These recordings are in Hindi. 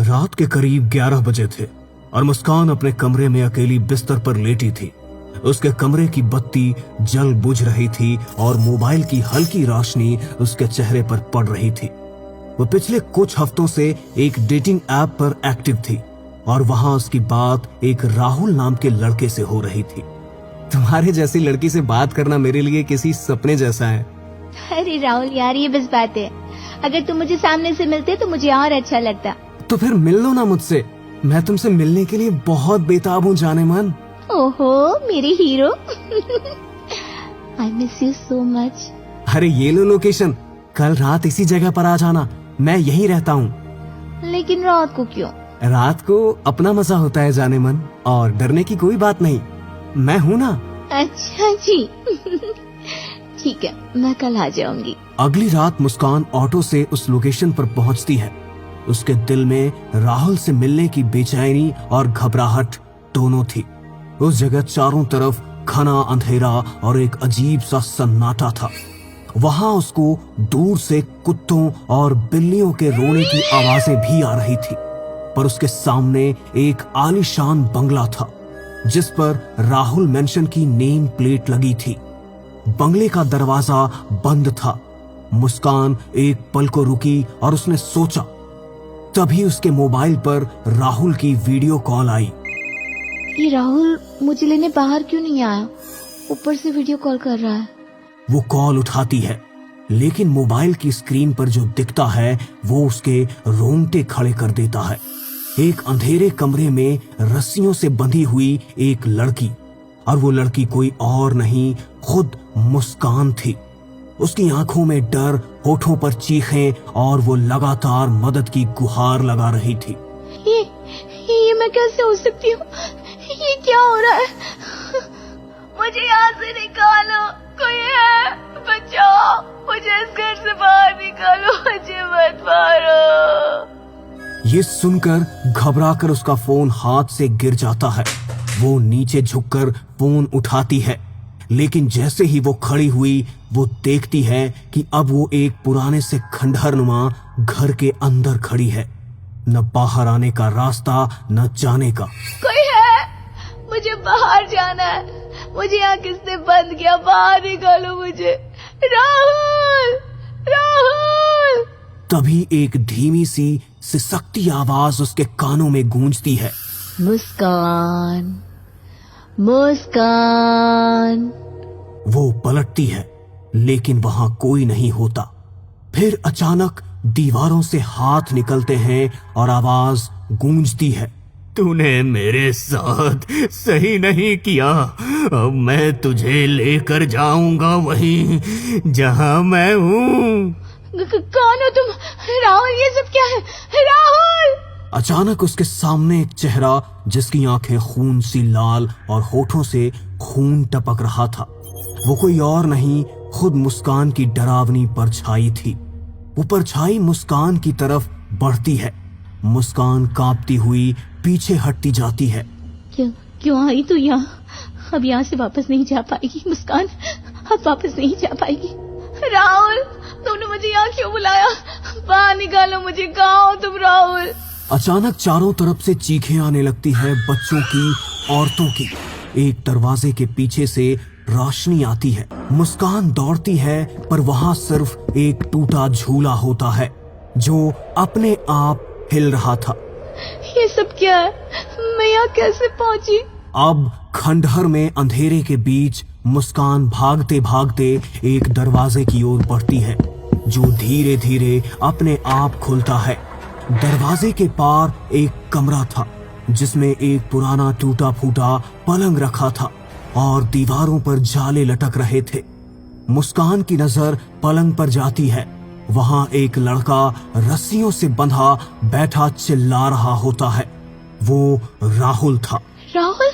रात के करीब 11 बजे थे और मुस्कान अपने कमरे में अकेली बिस्तर पर लेटी थी। उसके कमरे की बत्ती जल बुझ रही थी और मोबाइल की हल्की रोशनी उसके चेहरे पर पड़ रही थी। वो पिछले कुछ हफ्तों से एक डेटिंग ऐप पर एक्टिव थी और वहां उसकी बात एक राहुल नाम के लड़के से हो रही थी। तुम्हारे जैसी लड़की से बात करना मेरे लिए किसी सपने जैसा है। अरे राहुल यार, ये बस बात है। अगर तुम मुझे सामने से मिलते तो मुझे और अच्छा लगता। तो फिर मिल लो ना मुझसे, मैं तुमसे मिलने के लिए बहुत बेताब हूँ जाने मन। ओहो मेरे hero. I miss you so much. अरे ये लो लोकेशन, कल रात इसी जगह पर आ जाना, मैं यहीं रहता हूँ। लेकिन रात को क्यों? रात को अपना मजा होता है जाने मन, और डरने की कोई बात नहीं, मैं हूँ ना। अच्छा जी। ठीक है, मैं कल आ जाऊंगी। अगली रात मुस्कान ऑटो से उस लोकेशन पर पहुंचती है। उसके दिल में राहुल से मिलने की बेचैनी और घबराहट दोनों थी। उस जगह चारों तरफ घना अंधेरा और एक अजीब सा सन्नाटा था। वहां उसको दूर से कुत्तों और बिल्लियों के रोने की आवाजें भी आ रही थी, पर उसके सामने एक आलीशान बंगला था जिस पर राहुल मेंशन की नेम प्लेट लगी थी। बंगले का दरवाजा बंद था। मुस्कान एक पल को रुकी और उसने सोचा। तभी उसके मोबाइल पर राहुल की वीडियो कॉल आई। ये राहुल मुझे लेने बाहर क्यों नहीं आया? ऊपर से वीडियो कॉल कर रहा है। वो कॉल उठाती है, लेकिन मोबाइल की स्क्रीन पर जो दिखता है वो उसके रोंगटे खड़े कर देता है। एक अंधेरे कमरे में रस्सियों से बंधी हुई एक लड़की, और वो लड़की कोई और नहीं, खुद मुस्कान थी। उसकी आंखों में डर, होठों पर चीखें, और वो लगातार मदद की गुहार लगा रही थी। ये मैं कैसे हो सकती हूँ? ये क्या हो रहा है? मुझे यहाँ से निकालो, कोई है? बचाओ, मुझे इस घर से बाहर निकालो, मुझे मत मारो। ये सुनकर घबराकर उसका फोन हाथ से गिर जाता है। वो नीचे झुककर फोन उठाती है, लेकिन जैसे ही वो खड़ी हुई वो देखती है कि अब वो एक पुराने से खंडहरनुमा घर के अंदर खड़ी है। न बाहर आने का रास्ता, न जाने का। कोई है? मुझे बाहर जाना है। मुझे यहाँ किसने बंद किया? बाहर निकालो मुझे। राहुल, राहुल। तभी एक धीमी सी सिसकती आवाज उसके कानों में गूंजती है। मुस्कान, मुस्कान। वो पलटती है, लेकिन वहां कोई नहीं होता। फिर अचानक दीवारों से हाथ निकलते हैं और आवाज गूंजती है। तूने मेरे साथ सही नहीं किया। अब मैं तुझे लेकर जाऊंगा वहीं जहां मैं हूँ। कौन हो तुम? राहुल, ये सब क्या है? राहुल! अचानक उसके सामने एक चेहरा जिसकी आंखें खून सी लाल और होठों से खून टपक रहा था। वो कोई और नहीं, खुद मुस्कान की डरावनी परछाई थी। वो परछाई मुस्कान की तरफ बढ़ती है। मुस्कान कांपती हुई पीछे हटती जाती है। क्यों आई तू यहाँ? अब यहाँ से वापस नहीं जा पाएगी मुस्कान, अब वापस नहीं जा पाएगी। राहुल, तुमने मुझे यहाँ क्यों बुलाया? बाहर निकालो मुझे। कहाँ हो तुम राहुल? अचानक चारों तरफ से चीखें आने लगती है, बच्चों की, औरतों की। एक दरवाजे के पीछे से रोशनी आती है। मुस्कान दौड़ती है, पर वहां सिर्फ एक टूटा झूला होता है जो अपने आप हिल रहा था। ये सब क्या है? मैं यहाँ कैसे पहुंची? अब खंडहर में अंधेरे के बीच मुस्कान भागते भागते एक दरवाजे की ओर बढ़ती है जो धीरे धीरे अपने आप खुलता है। दरवाजे के पार एक कमरा था जिसमें एक पुराना टूटा फूटा पलंग रखा था और दीवारों पर जाले लटक रहे थे। मुस्कान की नजर पलंग पर जाती है। वहां एक लड़का रस्सियों से बंधा बैठा चिल्ला रहा होता है। वो राहुल था। राहुल,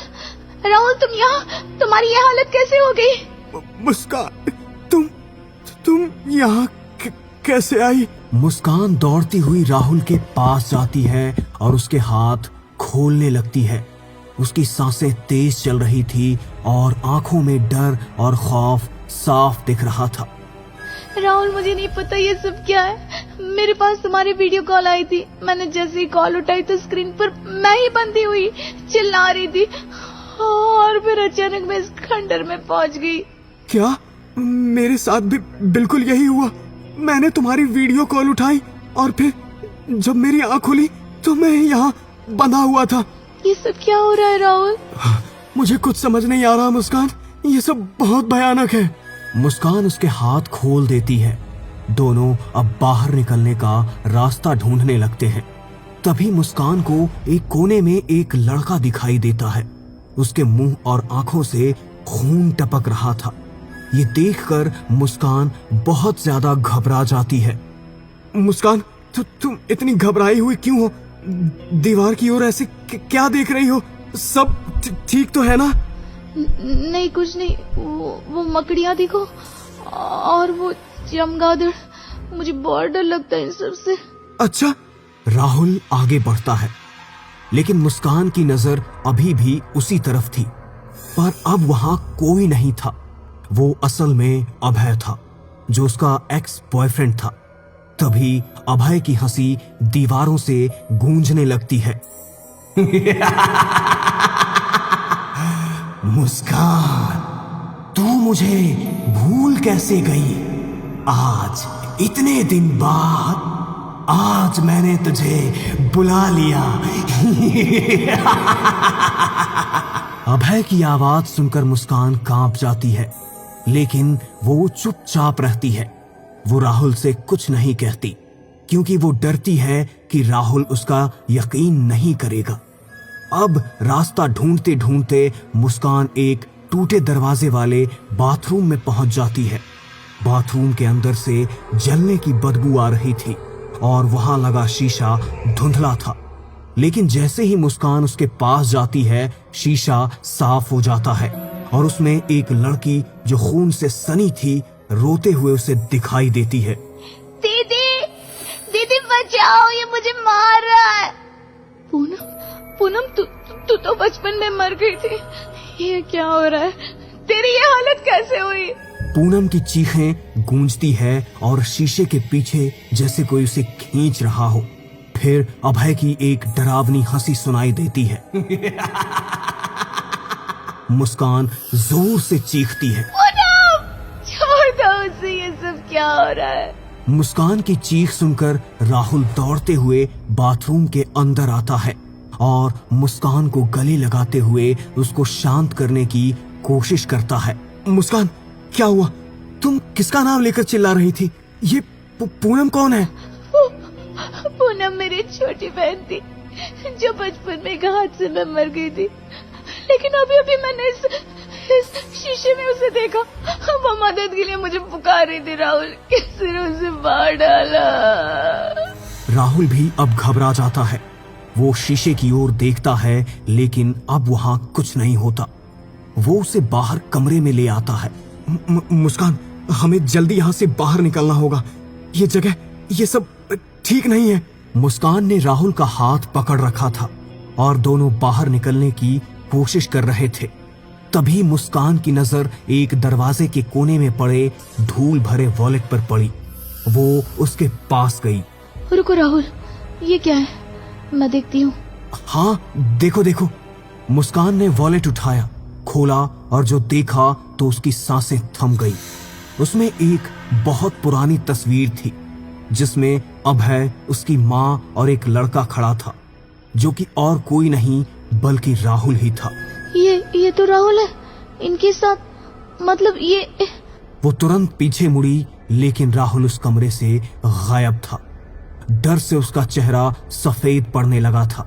राहुल तुम यहाँ? तुम्हारी ये हालत कैसे हो गई? मुस्कान, तुम यहाँ कैसे आई? मुस्कान दौड़ती हुई राहुल के पास जाती है और उसके हाथ खोलने लगती है। उसकी सांसें तेज चल रही थी और आंखों में डर और खौफ साफ दिख रहा था। राहुल, मुझे नहीं पता ये सब क्या है। मेरे पास तुम्हारी वीडियो कॉल आई थी। मैंने जैसे ही कॉल उठाई तो स्क्रीन पर मैं ही बंधी हुई चिल्ला रही थी और फिर अचानक मैं इस खंडर में पहुंच गई। क्या? मेरे साथ भी बिल्कुल यही हुआ। मैंने तुम्हारी वीडियो कॉल उठाई और फिर जब मेरी आंख खुली तो मैं यहाँ बंधा हुआ था। ये सब क्या हो रहा है राहुल? मुझे कुछ समझ नहीं आ रहा मुस्कान, ये सब बहुत भयानक है। मुस्कान उसके हाथ खोल देती है। दोनों अब बाहर निकलने का रास्ता ढूंढने लगते हैं। तभी मुस्कान को एक कोने में एक लड़का दिखाई देता है। उसके मुंह और आंखों से खून टपक रहा था। ये देखकर मुस्कान बहुत ज्यादा घबरा जाती है। मुस्कान, तुम इतनी घबराई हुई क्यों हो? दीवार की ओर ऐसे क्या देख रही हो? सब ठीक तो है ना? नहीं कुछ नहीं, वो मकड़ियाँ देखो और वो चमगादड़, मुझे बहुत डर लगता है इन सब से। अच्छा। राहुल आगे बढ़ता है लेकिन मुस्कान की नजर अभी भी उसी तरफ थी, पर अब वहां कोई नहीं था। वो असल में अभय था, जो उसका एक्स बॉयफ्रेंड था। तभी अभय की हंसी दीवारों से गूंजने लगती है। मुस्कान, तू मुझे भूल कैसे गई? आज इतने दिन बाद आज मैंने तुझे बुला लिया। अभय की आवाज सुनकर मुस्कान कांप जाती है, लेकिन वो चुपचाप रहती है। वो राहुल से कुछ नहीं कहती क्योंकि वो डरती है कि राहुल उसका यकीन नहीं करेगा। अब रास्ता ढूंढते ढूंढते मुस्कान एक टूटे दरवाजे वाले बाथरूम में पहुंच जाती है। बाथरूम के अंदर से जलने की बदबू आ रही थी और वहां लगा शीशा धुंधला था। लेकिन जैसे ही मुस्कान उसके पास जाती है, शीशा साफ हो जाता है और उसमें एक लड़की जो खून से सनी थी रोते हुए उसे दिखाई देती है। दीदी, दीदी बचाओ, ये मुझे मार रहा है। पूनम, तू तो बचपन में मर गई थी। ये क्या हो रहा है? तेरी ये हालत कैसे हुई? पूनम की चीखें गूंजती है और शीशे के पीछे जैसे कोई उसे खींच रहा हो। फिर अभय की एक डरावनी हंसी सुनाई देती है। मुस्कान जोर से चीखती है। पूनम, छोड़ दो उसे, ये सब क्या हो रहा है? मुस्कान की चीख सुनकर राहुल दौड़ते हुए बाथरूम के अंदर आता है और मुस्कान को गले लगाते हुए उसको शांत करने की कोशिश करता है। मुस्कान, क्या हुआ? तुम किसका नाम लेकर चिल्ला रही थी? ये पूनम कौन है? पूनम मेरी छोटी बहन थी जो बचपन में एक हादसे में मर गई थी। लेकिन अभी अभी मैंने इस शीशे में उसे देखा। वो मदद के लिए मुझे पुकार रही थी। राहुल, किसी ने उसे मार डाला। राहुल भी अब घबरा जाता है। वो शीशे की ओर देखता है लेकिन अब वहां कुछ नहीं होता। वो उसे बाहर कमरे में ले आता है। मुस्कान, हमें जल्दी यहाँ से बाहर निकलना होगा। ये जगह, ये सब ठीक नहीं है। मुस्कान ने राहुल का हाथ पकड़ रखा था और दोनों बाहर निकलने की कोशिश कर रहे थे। तभी मुस्कान की नजर एक दरवाजे के कोने में पड़े धूल भरे वॉलेट पर पड़ी। वो उसके पास गई। रुको राहुल, ये क्या है? मैं देखती हूँ। हाँ, देखो देखो। मुस्कान ने वॉलेट उठाया, खोला और जो देखा तो उसकी सांसें थम गई। उसमें एक बहुत पुरानी तस्वीर थी जिसमें अभय, उसकी माँ और एक लड़का खड़ा था जो कि और कोई नहीं बल्कि राहुल ही था। ये तो राहुल है इनके साथ, मतलब ये। वो तुरंत पीछे मुड़ी लेकिन राहुल उस कमरे से गायब था। डर से उसका चेहरा सफेद पड़ने लगा था।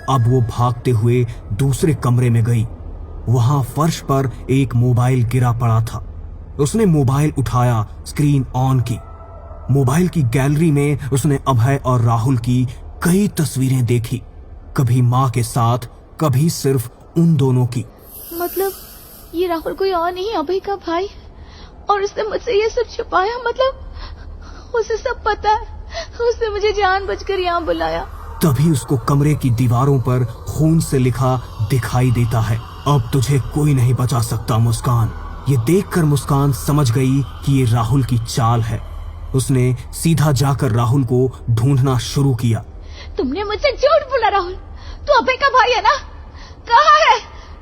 अब वो भागते हुए दूसरे कमरे में गई। वहां फर्श पर एक मोबाइल गिरा पड़ा था। उसने मोबाइल उठाया, स्क्रीन ऑन की। मोबाइल की गैलरी में उसने अभय और राहुल की कई तस्वीरें देखी, कभी माँ के साथ, कभी सिर्फ उन दोनों की। मतलब ये राहुल कोई और नहीं, अभय का भाई, और उसने मुझसे ये सब छुपाया। मतलब उसे सब पता है। उसने मुझे जानबूझकर यहाँ बुलाया। तभी उसको कमरे की दीवारों पर खून से लिखा दिखाई देता है, अब तुझे कोई नहीं बचा सकता मुस्कान। ये देखकर मुस्कान समझ गई कि ये राहुल की चाल है। उसने सीधा जाकर राहुल को ढूंढना शुरू किया। तुमने मुझसे झूठ बोला राहुल। तू अभय का भाई है ना? कहाँ है?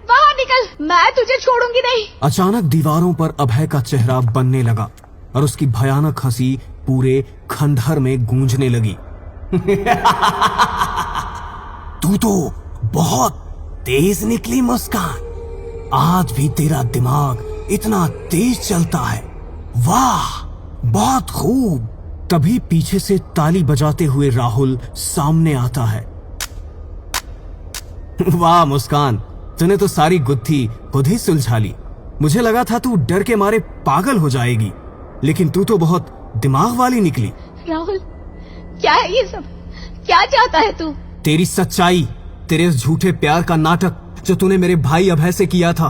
बाहर निकल, मैं तुझे छोड़ूंगी नहीं। अचानक दीवारों पर अभय का चेहरा बनने लगा और उसकी भयानक हंसी पूरे खंडहर में गूंजने लगी। तू तो बहुत तेज निकली मुस्कान। आज भी तेरा दिमाग इतना तेज चलता है। वाह, बहुत खूब। तभी पीछे से ताली बजाते हुए राहुल सामने आता है। वाह मुस्कान, तूने तो सारी गुत्थी खुद ही सुलझा ली। मुझे लगा था तू डर के मारे पागल हो जाएगी, लेकिन तू तो बहुत दिमाग वाली निकली। राहुल, क्या है ये सब? क्या चाहता है तू? तेरी सच्चाई, तेरे उस झूठे प्यार का नाटक जो तूने मेरे भाई अभय से किया था।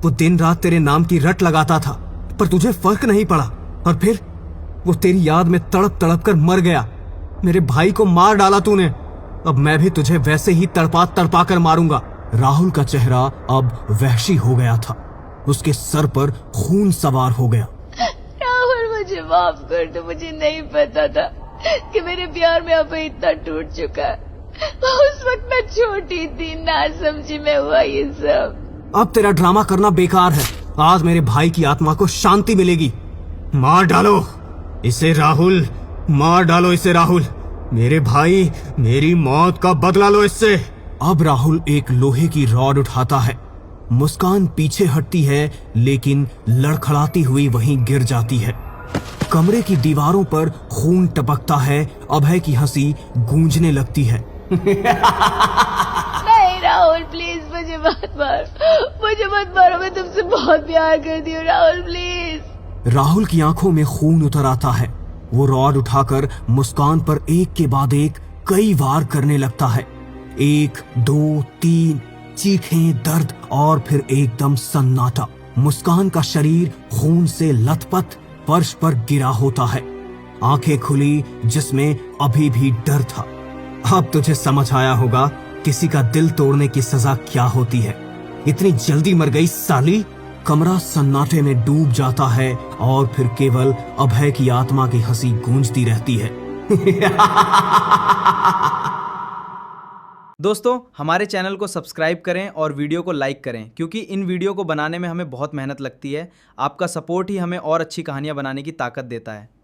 वो दिन रात तेरे नाम की रट लगाता था, पर तुझे फर्क नहीं पड़ा, और फिर वो तेरी याद में तड़प तड़प कर मर गया। मेरे भाई को मार डाला तूने, अब मैं भी तुझे वैसे ही तड़पा तड़पा कर मारूंगा। राहुल का चेहरा अब वहशी हो गया था, उसके सर पर खून सवार हो गया। राहुल, मुझे माफ कर दो। मुझे नहीं पता था कि मेरे प्यार में अभय इतना टूट चुका है। उस वक्त मैं छोटी थी, ना समझी में हुआ ये सब। अब तेरा ड्रामा करना बेकार है। आज मेरे भाई की आत्मा को शांति मिलेगी। मार डालो इसे राहुल, मार डालो इसे राहुल। मेरे भाई, मेरी मौत का बदला लो इससे। अब राहुल एक लोहे की रॉड उठाता है। मुस्कान पीछे हटती है, लेकिन लड़खड़ाती हुई वहीं गिर जाती है। कमरे की दीवारों पर खून टपकता है। अभय की हंसी गूंजने लगती है। नहीं राहुल, प्लीज मुझे मत मार, मुझे मत मारो। मैं तुमसे बहुत प्यार करती हूँ राहुल, प्लीज। राहुल की आंखों में खून उतर आता है। वो रॉड उठाकर मुस्कान पर एक के बाद एक कई वार करने लगता है। 1, 2, 3, चीखें, दर्द और फिर एकदम सन्नाटा। मुस्कान का शरीर खून से लथपथ फर्श पर गिरा होता है। आंखें खुली, जिसमें अभी भी डर था। अब तुझे समझ आया होगा किसी का दिल तोड़ने की सजा क्या होती है। इतनी जल्दी मर गई साली। कमरा सन्नाटे में डूब जाता है और फिर केवल अभय की आत्मा की हंसी गूंजती रहती है। दोस्तों, हमारे चैनल को सब्सक्राइब करें और वीडियो को लाइक करें, क्योंकि इन वीडियो को बनाने में हमें बहुत मेहनत लगती है। आपका सपोर्ट ही हमें और अच्छी कहानियां बनाने की ताकत देता है।